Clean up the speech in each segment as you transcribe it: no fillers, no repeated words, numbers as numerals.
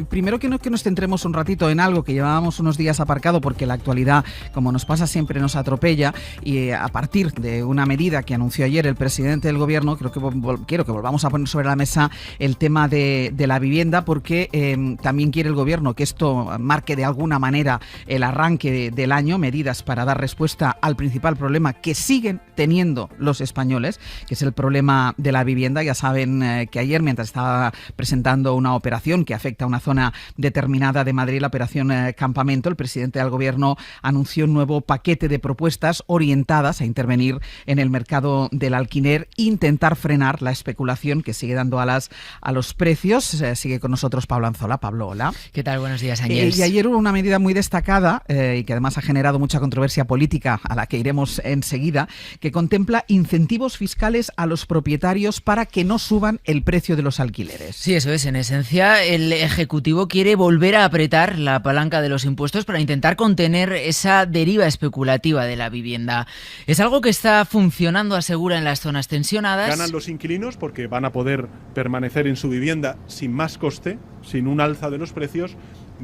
primero que nos centremos un ratito en algo que llevábamos unos días aparcado porque la actualidad, como nos pasa siempre, nos atropella, y a partir de una medida que anunció ayer el presidente del gobierno, quiero que volvamos a poner sobre la mesa el tema de la vivienda, porque también quiere el gobierno que esto marque de alguna manera el arranque del año, medidas para dar respuesta al principal problema que siguen teniendo los españoles, que es el problema de la vivienda. Ya saben que ayer, mientras estaba presentando una operación que afecta a una zona determinada de Madrid, la operación Campamento, el presidente del gobierno anunció un nuevo paquete de propuestas orientadas a intervenir en el mercado del alquiler e intentar frenar la especulación que sigue dando alas a los precios. Sigue con nosotros Pablo Anzola. Pablo, hola. ¿Qué tal? Buenos días, Ángel. Y ayer hubo una medida muy destacada y que además ha generado mucha controversia política, a la que iremos enseguida, que contempla incentivos fiscales a los propietarios para que no suban el precio de los alquileres. Sí, eso es. En esencia, el Ejecutivo quiere volver a apretar la palanca de los impuestos para intentar contener esa deriva especulativa de la vivienda. Es algo que está funcionando, asegura, en las zonas tensionadas. Ganan los inquilinos porque van a poder permanecer en su vivienda sin más coste, sin un alza de los precios.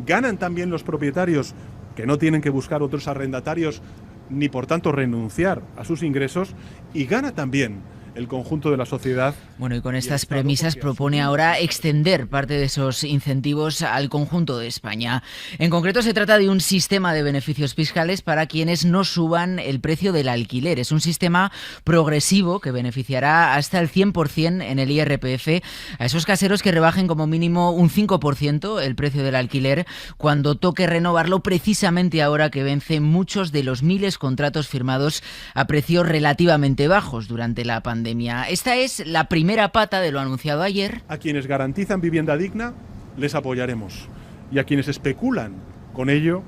Ganan también los propietarios, que no tienen que buscar otros arrendatarios ni por tanto renunciar a sus ingresos, y gana también el conjunto de la sociedad. Bueno, y con estas premisas propone ahora extender parte de esos incentivos al conjunto de España. En concreto, se trata de un sistema de beneficios fiscales para quienes no suban el precio del alquiler. Es un sistema progresivo que beneficiará hasta el 100% en el IRPF a esos caseros que rebajen como mínimo un 5% el precio del alquiler cuando toque renovarlo, precisamente ahora que vencen muchos de los miles de contratos firmados a precios relativamente bajos durante la pandemia. Esta es la primera pata de lo anunciado ayer. A quienes garantizan vivienda digna les apoyaremos, y a quienes especulan con ello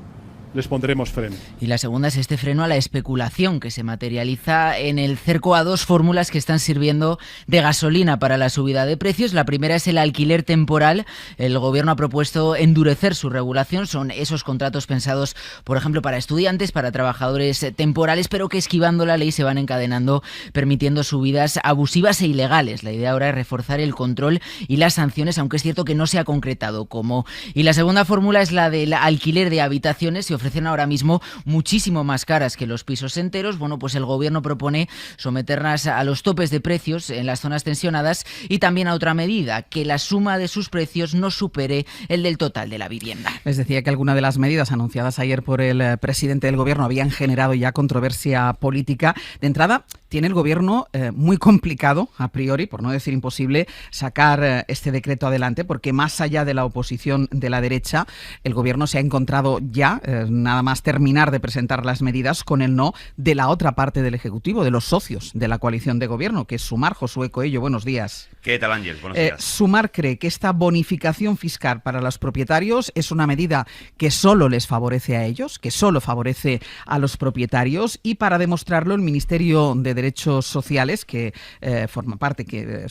les pondremos freno. Y la segunda es este freno a la especulación, que se materializa en el cerco a dos fórmulas que están sirviendo de gasolina para la subida de precios. La primera es el alquiler temporal. El gobierno ha propuesto endurecer su regulación. Son esos contratos pensados, por ejemplo, para estudiantes, para trabajadores temporales, pero que esquivando la ley se van encadenando, permitiendo subidas abusivas e ilegales. La idea ahora es reforzar el control y las sanciones, aunque es cierto que no se ha concretado cómo. Y la segunda fórmula es la del alquiler de habitaciones. Se ofrecen ahora mismo muchísimo más caras que los pisos enteros. Bueno, pues el gobierno propone someterlas a los topes de precios en las zonas tensionadas y también a otra medida, que la suma de sus precios no supere el del total de la vivienda. Les decía que algunas de las medidas anunciadas ayer por el presidente del gobierno habían generado ya controversia política. De entrada, tiene el gobierno muy complicado, a priori, por no decir imposible, sacar este decreto adelante, porque más allá de la oposición de la derecha, el gobierno se ha encontrado ya, nada más terminar de presentar las medidas, con el no de la otra parte del Ejecutivo, de los socios de la coalición de gobierno, que es Sumar. Josué Coello, buenos días. ¿Qué tal, Ángel? Buenos días. Sumar cree que esta bonificación fiscal para los propietarios es una medida que solo les favorece a ellos, que solo favorece a los propietarios, y para demostrarlo el Ministerio de Derechos Sociales, que forma parte,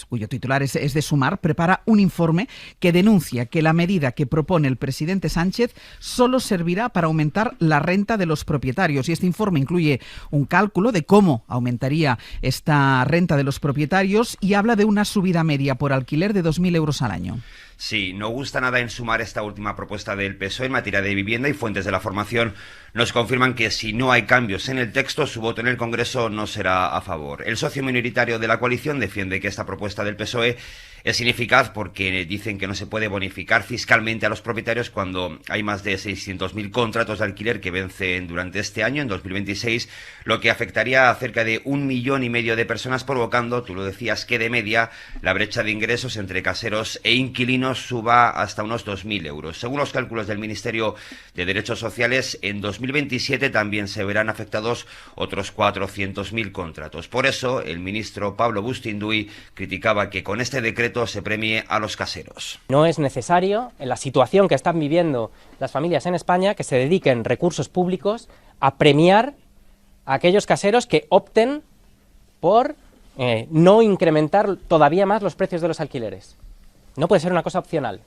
cuyo titular es de Sumar, prepara un informe que denuncia que la medida que propone el presidente Sánchez solo servirá para aumentar la renta de los propietarios. Y este informe incluye un cálculo de cómo aumentaría esta renta de los propietarios y habla de una subida media por alquiler de 2.000 euros al año. Sí, no gusta nada en Sumar esta última propuesta del PSOE en materia de vivienda, y fuentes de la formación nos confirman que si no hay cambios en el texto, su voto en el Congreso no será a favor. El socio minoritario de la coalición defiende que esta propuesta del PSOE es ineficaz porque dicen que no se puede bonificar fiscalmente a los propietarios cuando hay más de 600.000 contratos de alquiler que vencen durante este año, en 2026, lo que afectaría a cerca de 1,5 millones de personas, provocando, tú lo decías, que de media la brecha de ingresos entre caseros e inquilinos suba hasta unos 2.000 euros. Según los cálculos del Ministerio de Derechos Sociales, en 2027 también se verán afectados otros 400.000 contratos. Por eso, el ministro Pablo Bustinduy criticaba que con este decreto se premie a los caseros. No es necesario, en la situación que están viviendo las familias en España, que se dediquen recursos públicos a premiar a aquellos caseros que opten por no incrementar todavía más los precios de los alquileres. No puede ser una cosa opcional.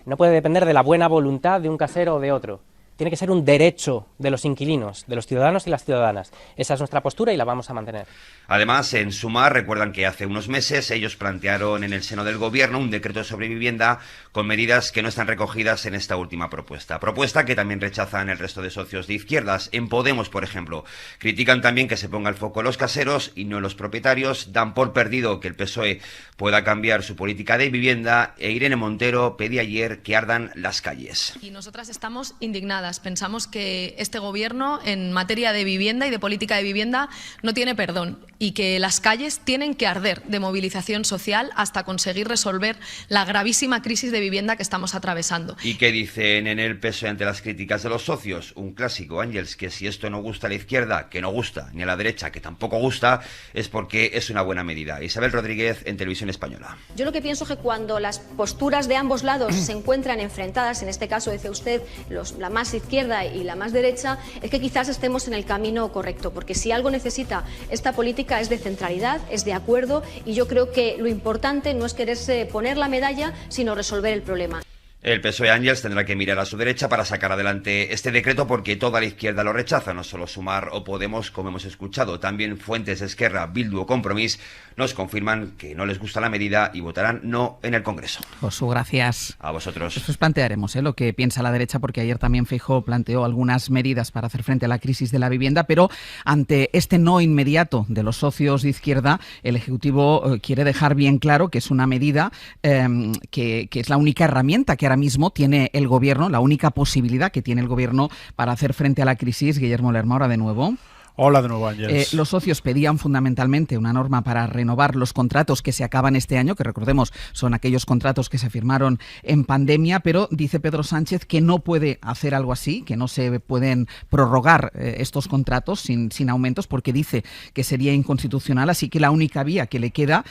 No puede depender de la buena voluntad de un casero o de otro. tiene que ser un derecho de los inquilinos, de los ciudadanos y las ciudadanas. Esa es nuestra postura y la vamos a mantener. Además, en Sumar recuerdan que hace unos meses ellos plantearon en el seno del gobierno un decreto sobre vivienda con medidas que no están recogidas en esta última propuesta. Propuesta que también rechazan el resto de socios de izquierdas. En Podemos, por ejemplo, critican también que se ponga el foco en los caseros y no en los propietarios. Dan por perdido que el PSOE pueda cambiar su política de vivienda e Irene Montero pedía ayer que ardan las calles. Y nosotras estamos indignadas. Pensamos que este gobierno en materia de vivienda y de política de vivienda no tiene perdón y que las calles tienen que arder de movilización social hasta conseguir resolver la gravísima crisis de vivienda que estamos atravesando. ¿Y qué dicen en el PSOE ante las críticas de los socios? Un clásico, Ángels, que si esto no gusta a la izquierda, que no gusta, ni a la derecha, que tampoco gusta, es porque es una buena medida. Isabel Rodríguez, en Televisión Española. Yo lo que pienso es que cuando las posturas de ambos lados se encuentran enfrentadas, en este caso decía usted, la más izquierda y la más derecha, es que quizás estemos en el camino correcto, porque si algo necesita esta política es de centralidad, es de acuerdo, y yo creo que lo importante no es quererse poner la medalla, sino resolver el problema. El PSOE Ángels tendrá que mirar a su derecha para sacar adelante este decreto porque toda la izquierda lo rechaza, no solo Sumar o Podemos, como hemos escuchado. También fuentes de Esquerra, Bildu o Compromís nos confirman que no les gusta la medida y votarán no en el Congreso. Josu, gracias. A vosotros. Después plantearemos lo que piensa la derecha, porque ayer también Feijóo planteó algunas medidas para hacer frente a la crisis de la vivienda, pero ante este no inmediato de los socios de izquierda, el Ejecutivo quiere dejar bien claro que es una medida que es la única herramienta que ahora mismo tiene el Gobierno, la única posibilidad que tiene el Gobierno para hacer frente a la crisis. Guillermo Lerma, ahora de nuevo. Hola de nuevo, Ángels. Los socios pedían fundamentalmente una norma para renovar los contratos que se acaban este año, que recordemos son aquellos contratos que se firmaron en pandemia, pero dice Pedro Sánchez que no puede hacer algo así, que no se pueden prorrogar estos contratos sin aumentos, porque dice que sería inconstitucional, así que la única vía que le queda,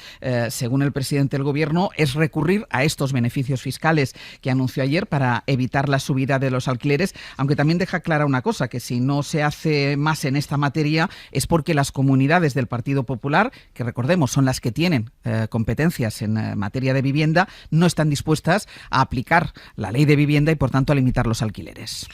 según el presidente del Gobierno, es recurrir a estos beneficios fiscales que anunció ayer para evitar la subida de los alquileres, aunque también deja clara una cosa, que si no se hace más en esta materia es porque las comunidades del Partido Popular, que recordemos son las que tienen competencias en materia de vivienda, no están dispuestas a aplicar la ley de vivienda y por tanto a limitar los alquileres.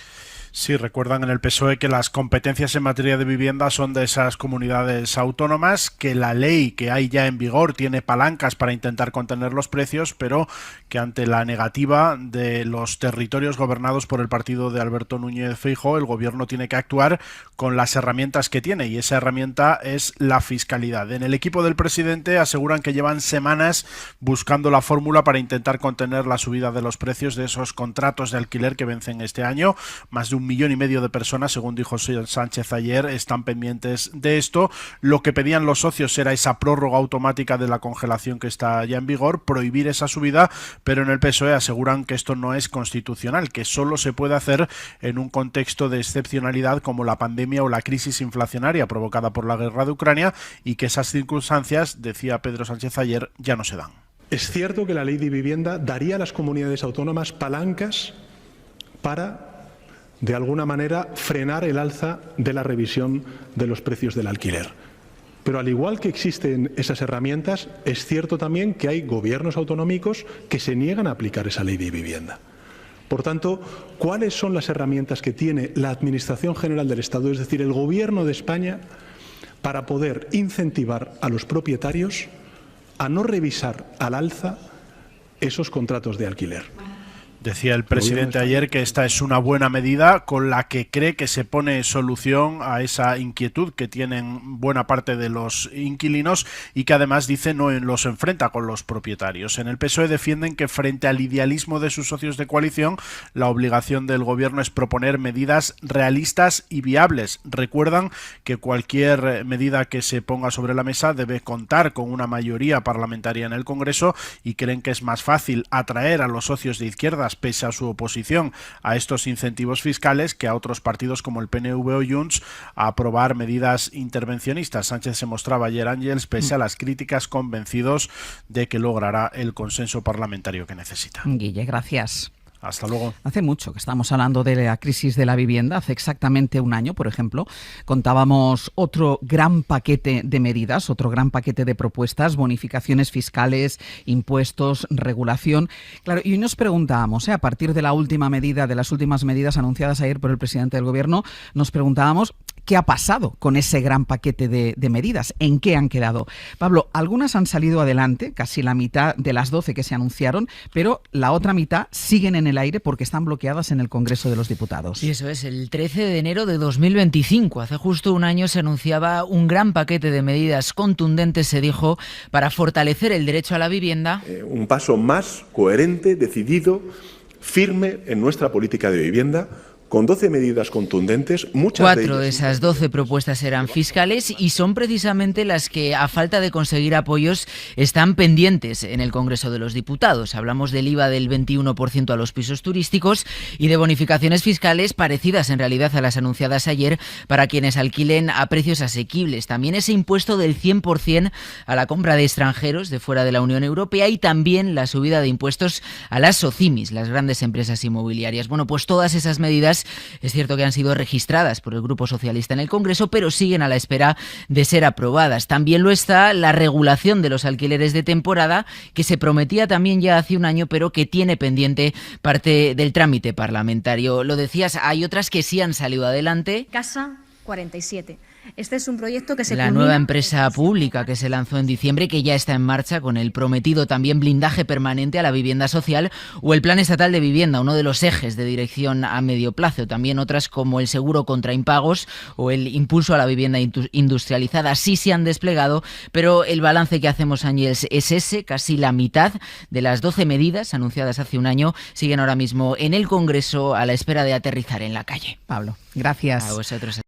Sí, recuerdan en el PSOE que las competencias en materia de vivienda son de esas comunidades autónomas, que la ley que hay ya en vigor tiene palancas para intentar contener los precios, pero que ante la negativa de los territorios gobernados por el partido de Alberto Núñez Feijóo, el Gobierno tiene que actuar con las herramientas que tiene, y esa herramienta es la fiscalidad. En el equipo del presidente aseguran que llevan semanas buscando la fórmula para intentar contener la subida de los precios de esos contratos de alquiler que vencen este año. Más de 1,5 millones de personas, según dijo Sánchez ayer, están pendientes de esto. Lo que pedían los socios era esa prórroga automática de la congelación que está ya en vigor, prohibir esa subida, pero en el PSOE aseguran que esto no es constitucional, que solo se puede hacer en un contexto de excepcionalidad como la pandemia o la crisis inflacionaria provocada por la guerra de Ucrania, y que esas circunstancias, decía Pedro Sánchez ayer, ya no se dan. Es cierto que la ley de vivienda daría a las comunidades autónomas palancas para, de alguna manera, frenar el alza de la revisión de los precios del alquiler. Pero al igual que existen esas herramientas, es cierto también que hay gobiernos autonómicos que se niegan a aplicar esa ley de vivienda. Por tanto, ¿cuáles son las herramientas que tiene la Administración General del Estado, es decir, el Gobierno de España, para poder incentivar a los propietarios a no revisar al alza esos contratos de alquiler? Decía el presidente ayer que esta es una buena medida con la que cree que se pone solución a esa inquietud que tienen buena parte de los inquilinos, y que además, dice, no los enfrenta con los propietarios. En el PSOE defienden que frente al idealismo de sus socios de coalición, la obligación del Gobierno es proponer medidas realistas y viables. Recuerdan que cualquier medida que se ponga sobre la mesa debe contar con una mayoría parlamentaria en el Congreso, y creen que es más fácil atraer a los socios de izquierdas, pese a su oposición a estos incentivos fiscales, que a otros partidos como el PNV o Junts a aprobar medidas intervencionistas. Sánchez se mostraba ayer, Ángels, pese a las críticas, convencidos de que logrará el consenso parlamentario que necesita. Guille, gracias. Hasta luego. Hace mucho que estamos hablando de la crisis de la vivienda. Hace exactamente un año, por ejemplo, contábamos otro gran paquete de medidas, otro gran paquete de propuestas, bonificaciones fiscales, impuestos, regulación. Claro, y hoy nos preguntábamos, a partir de la última medida, de las últimas medidas anunciadas ayer por el presidente del Gobierno, nos preguntábamos qué ha pasado con ese gran paquete de medidas, en qué han quedado. Pablo, algunas han salido adelante, casi la mitad de las 12 que se anunciaron, pero la otra mitad siguen en el aire porque están bloqueadas en el Congreso de los Diputados. Sí, eso es, el 13 de enero de 2025. Hace justo un año se anunciaba un gran paquete de medidas contundentes, se dijo, para fortalecer el derecho a la vivienda. Un paso más coherente, decidido, firme en nuestra política de vivienda, con 12 medidas contundentes, muchas 4 de esas 12 propuestas eran fiscales y son precisamente las que, a falta de conseguir apoyos, están pendientes en el Congreso de los Diputados. Hablamos del IVA del 21% a los pisos turísticos y de bonificaciones fiscales parecidas en realidad a las anunciadas ayer para quienes alquilen a precios asequibles. También ese impuesto del 100% a la compra de extranjeros de fuera de la Unión Europea y también la subida de impuestos a las SOCIMIs, las grandes empresas inmobiliarias. Bueno, pues todas esas medidas es cierto que han sido registradas por el Grupo Socialista en el Congreso, pero siguen a la espera de ser aprobadas. También lo está la regulación de los alquileres de temporada, que se prometía también ya hace un año, pero que tiene pendiente parte del trámite parlamentario. Lo decías, hay otras que sí han salido adelante. Casa 47. Este es un proyecto que se La nueva empresa pública que se lanzó en diciembre, que ya está en marcha con el prometido también blindaje permanente a la vivienda social, o el Plan Estatal de Vivienda, uno de los ejes de dirección a medio plazo. También otras como el seguro contra impagos o el impulso a la vivienda industrializada sí se han desplegado, pero el balance que hacemos, Ángels, es ese. Casi la mitad de las 12 medidas anunciadas hace un año siguen ahora mismo en el Congreso a la espera de aterrizar en la calle. Pablo, gracias. A vosotros.